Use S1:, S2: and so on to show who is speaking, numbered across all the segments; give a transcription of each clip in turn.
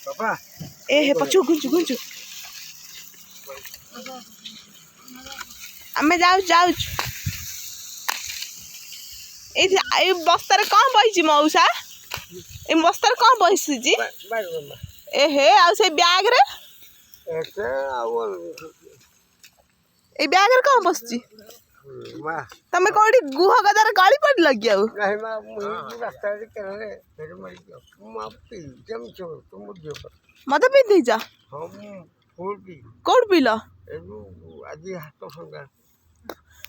S1: पापा
S2: ए हे पछु गुंचु गुंचु आमे जाऊ जाऊ ए बस्तार कौन बहिची मौसा ए बस्तार कौन बहिची जी ए हे आ से बैग रे ए बैग रे कौन बसची तमे कोडी गुह गदार गाड़ी पड़ लग गया
S1: नहीं मां मुई रास्ता रे करे फिर मर गया मां पी जम छो तुम मुझे
S2: मत पी दे जा
S1: हम फूल पी
S2: कोड पीला
S1: आज हाथ संगा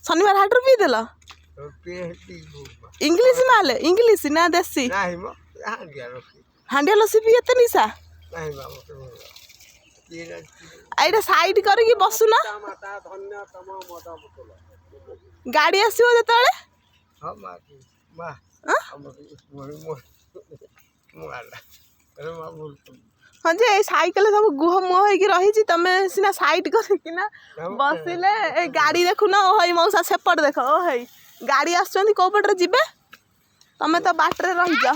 S2: शनिवार हाट पी देला इंग्लिश माले इंग्लिश ना देसी
S1: नहीं मो हांडिया लसी
S2: हांडिया लसी पियते निसा
S1: नहीं बाबा ये
S2: आइडा साइड करके बसुना
S1: माता धन्य तम मदा बोतल
S2: गाड़ी आसीबो जतळे
S1: हां मां हम मोला अरे मां बोल
S2: हाँ जे साइकिल सब गुह मुह होगी रही तमें सीना साइड करना बसिले ए गाड़ी देखुन ओ हई मौसा सेपट देख ओ हई गाड़ी आसुचंदी को पटरे जिबे तमें तो बाटरे रही जा।